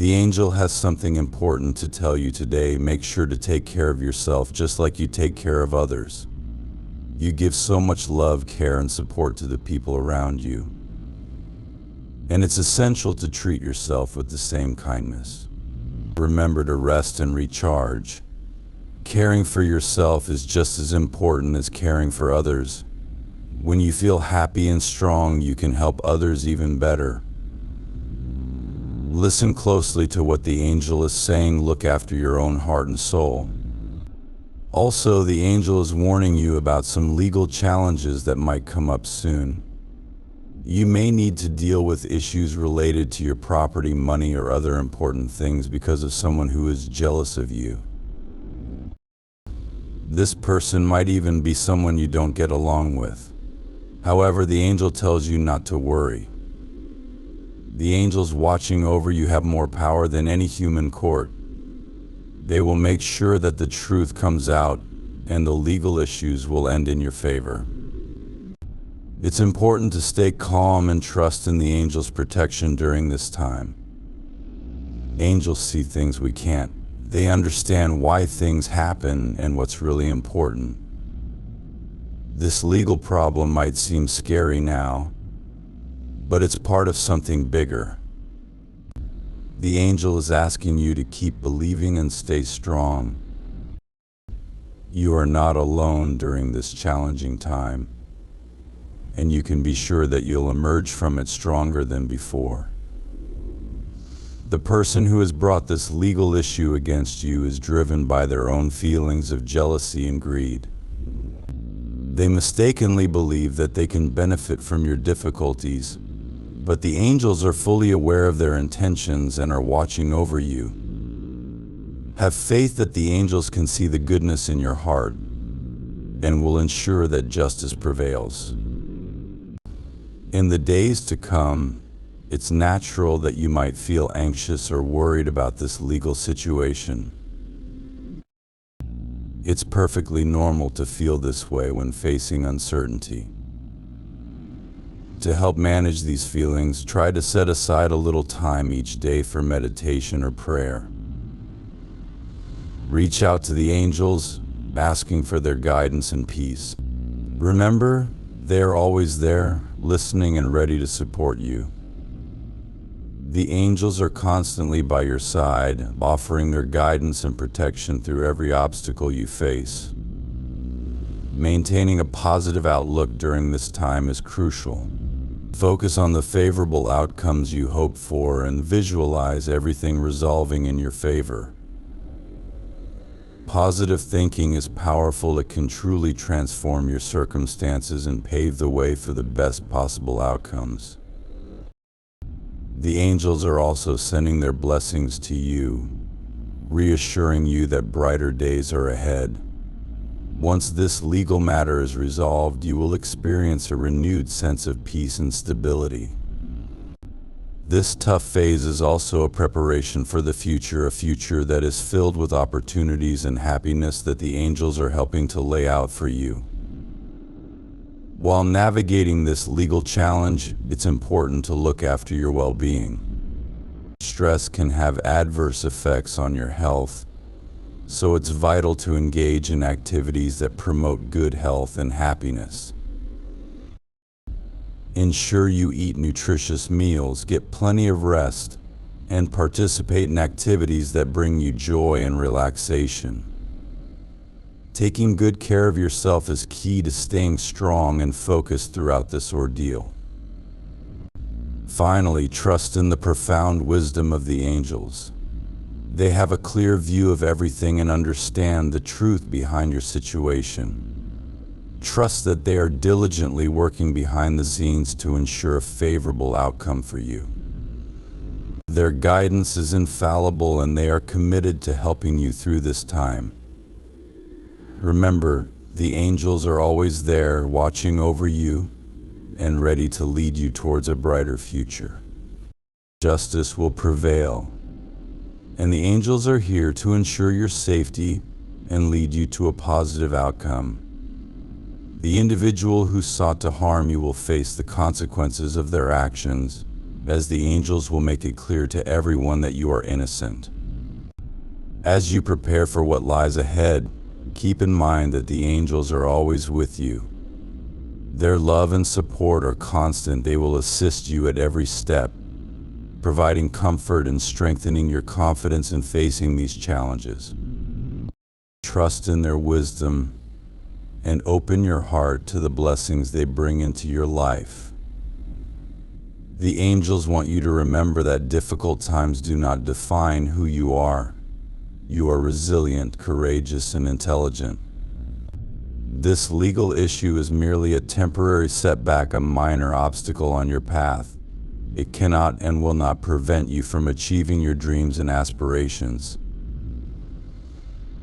The angel has something important to tell you today. Make sure to take care of yourself just like you take care of others. You give so much love, care, and support to the people around you. And it's essential to treat yourself with the same kindness. Remember to rest and recharge. Caring for yourself is just as important as caring for others. When you feel happy and strong, you can help others even better. Listen closely to what the angel is saying. Look after your own heart and soul. Also, the angel is warning you about some legal challenges that might come up soon. You may need to deal with issues related to your property, money, or other important things because of someone who is jealous of you. This person might even be someone you don't get along with. However, the angel tells you not to worry. The angels watching over you have more power than any human court. They will make sure that the truth comes out and the legal issues will end in your favor. It's important to stay calm and trust in the angel's protection during this time. Angels see things we can't. They understand why things happen and what's really important. This legal problem might seem scary now, but it's part of something bigger. The angel is asking you to keep believing and stay strong. You are not alone during this challenging time, and you can be sure that you'll emerge from it stronger than before. The person who has brought this legal issue against you is driven by their own feelings of jealousy and greed. They mistakenly believe that they can benefit from your difficulties, but the angels are fully aware of their intentions and are watching over you. Have faith that the angels can see the goodness in your heart and will ensure that justice prevails. In the days to come, it's natural that you might feel anxious or worried about this legal situation. It's perfectly normal to feel this way when facing uncertainty. To help manage these feelings, try to set aside a little time each day for meditation or prayer. Reach out to the angels, asking for their guidance and peace. Remember, they are always there, listening and ready to support you. The angels are constantly by your side, offering their guidance and protection through every obstacle you face. Maintaining a positive outlook during this time is crucial. Focus on the favorable outcomes you hope for and visualize everything resolving in your favor. Positive thinking is powerful. It can truly transform your circumstances and pave the way for the best possible outcomes. The angels are also sending their blessings to you, reassuring you that brighter days are ahead. Once this legal matter is resolved, you will experience a renewed sense of peace and stability. This tough phase is also a preparation for the future, a future that is filled with opportunities and happiness that the angels are helping to lay out for you. While navigating this legal challenge, it's important to look after your well-being. Stress can have adverse effects on your health, so it's vital to engage in activities that promote good health and happiness. Ensure you eat nutritious meals, get plenty of rest, and participate in activities that bring you joy and relaxation. Taking good care of yourself is key to staying strong and focused throughout this ordeal. Finally, trust in the profound wisdom of the angels. They have a clear view of everything and understand the truth behind your situation. Trust that they are diligently working behind the scenes to ensure a favorable outcome for you. Their guidance is infallible and they are committed to helping you through this time. Remember, the angels are always there, watching over you and ready to lead you towards a brighter future. Justice will prevail, and the angels are here to ensure your safety and lead you to a positive outcome. The individual who sought to harm you will face the consequences of their actions, as the angels will make it clear to everyone that you are innocent. As you prepare for what lies ahead, keep in mind that the angels are always with you. Their love and support are constant. They will assist you at every step, providing comfort and strengthening your confidence in facing these challenges. Trust in their wisdom and open your heart to the blessings they bring into your life. The angels want you to remember that difficult times do not define who you are. You are resilient, courageous, and intelligent. This legal issue is merely a temporary setback, a minor obstacle on your path. It cannot and will not prevent you from achieving your dreams and aspirations.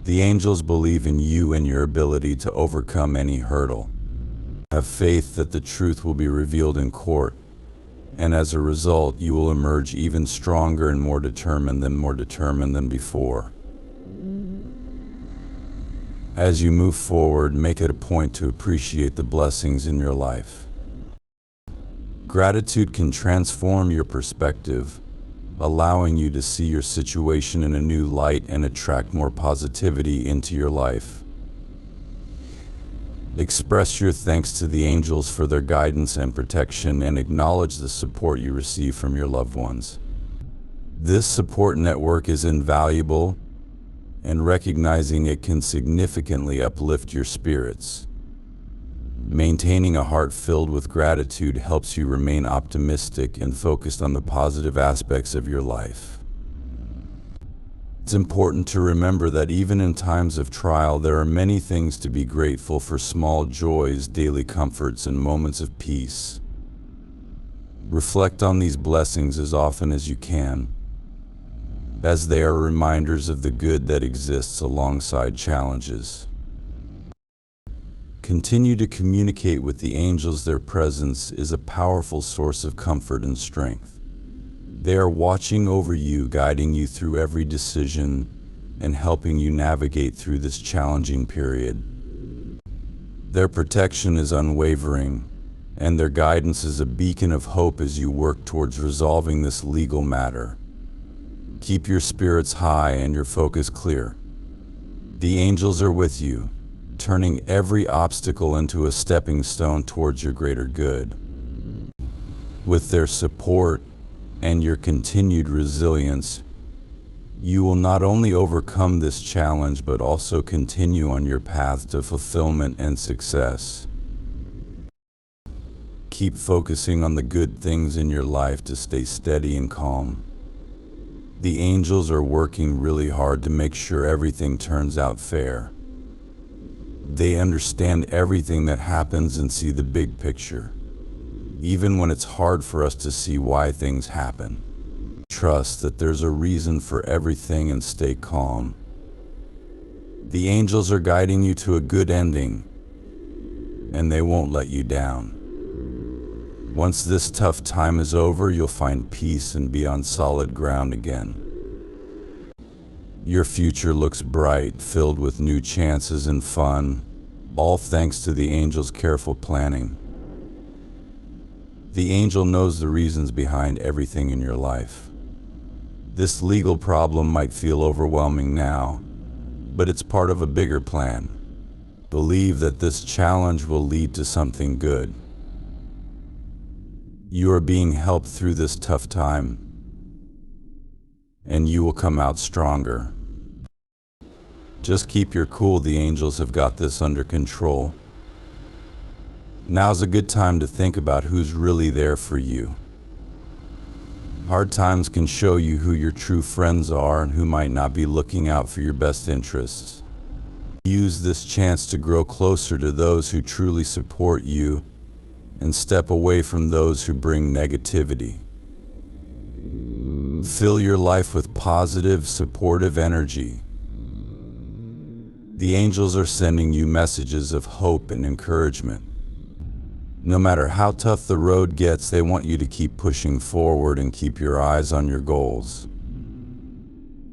The angels believe in you and your ability to overcome any hurdle. Have faith that the truth will be revealed in court, and as a result, you will emerge even stronger and more determined than before. As you move forward, make it a point to appreciate the blessings in your life. Gratitude can transform your perspective, allowing you to see your situation in a new light and attract more positivity into your life. Express your thanks to the angels for their guidance and protection, and acknowledge the support you receive from your loved ones. This support network is invaluable, and recognizing it can significantly uplift your spirits. Maintaining a heart filled with gratitude helps you remain optimistic and focused on the positive aspects of your life. It's important to remember that even in times of trial, there are many things to be grateful for: small joys, daily comforts, and moments of peace. Reflect on these blessings as often as you can, as they are reminders of the good that exists alongside challenges. Continue to communicate with the angels. Their presence is a powerful source of comfort and strength. They are watching over you, guiding you through every decision, and helping you navigate through this challenging period. Their protection is unwavering, and their guidance is a beacon of hope as you work towards resolving this legal matter. Keep your spirits high and your focus clear. The angels are with you, turning every obstacle into a stepping stone towards your greater good. With their support and your continued resilience, you will not only overcome this challenge but also continue on your path to fulfillment and success. Keep focusing on the good things in your life to stay steady and calm. The angels are working really hard to make sure everything turns out fair. They understand everything that happens and see the big picture, even when it's hard for us to see why things happen. Trust that there's a reason for everything and stay calm. The angels are guiding you to a good ending, and they won't let you down. Once this tough time is over, you'll find peace and be on solid ground again. Your future looks bright, filled with new chances and fun, all thanks to the angel's careful planning. The angel knows the reasons behind everything in your life. This legal problem might feel overwhelming now, but it's part of a bigger plan. Believe that this challenge will lead to something good. You are being helped through this tough time, and you will come out stronger. Just keep your cool. The angels have got this under control. Now's a good time to think about who's really there for you. Hard times can show you who your true friends are and who might not be looking out for your best interests. Use this chance to grow closer to those who truly support you and step away from those who bring negativity. Fill your life with positive, supportive energy. The angels are sending you messages of hope and encouragement. No matter how tough the road gets, they want you to keep pushing forward and keep your eyes on your goals.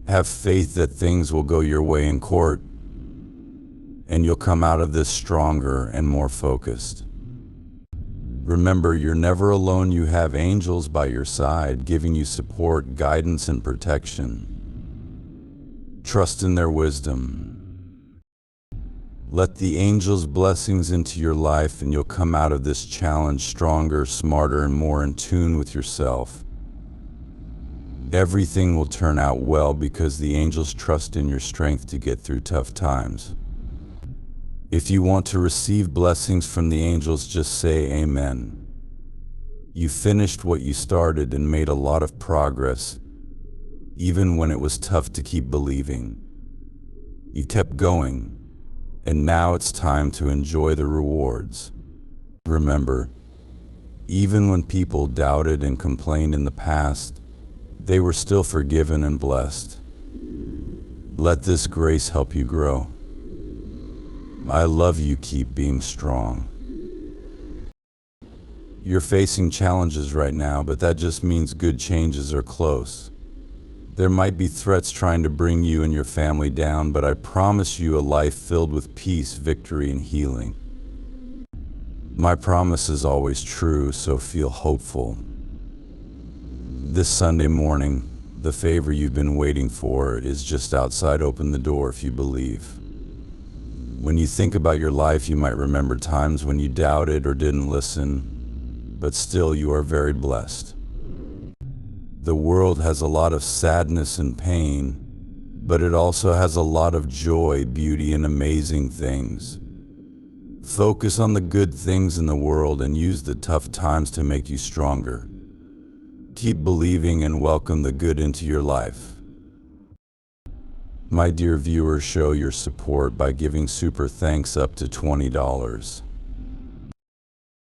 Have faith that things will go your way in court, and you'll come out of this stronger and more focused. Remember, you're never alone. You have angels by your side, giving you support, guidance, and protection. Trust in their wisdom. Let the angels' blessings into your life, and you'll come out of this challenge stronger, smarter, and more in tune with yourself. Everything will turn out well because the angels trust in your strength to get through tough times. If you want to receive blessings from the angels, just say amen. You finished what you started and made a lot of progress, even when it was tough to keep believing. You kept going, and now it's time to enjoy the rewards. Remember, even when people doubted and complained in the past, they were still forgiven and blessed. Let this grace help you grow. I love you. Keep being strong. You're facing challenges right now, but that just means good changes are close. There might be threats trying to bring you and your family down, but I promise you a life filled with peace, victory, and healing. My promise is always true, so feel hopeful. This Sunday morning, the favor you've been waiting for is just outside. Open the door if you believe. When you think about your life, you might remember times when you doubted or didn't listen, but still you are very blessed. The world has a lot of sadness and pain, but it also has a lot of joy, beauty, and amazing things. Focus on the good things in the world and use the tough times to make you stronger. Keep believing and welcome the good into your life. My dear viewers, show your support by giving super thanks up to $20.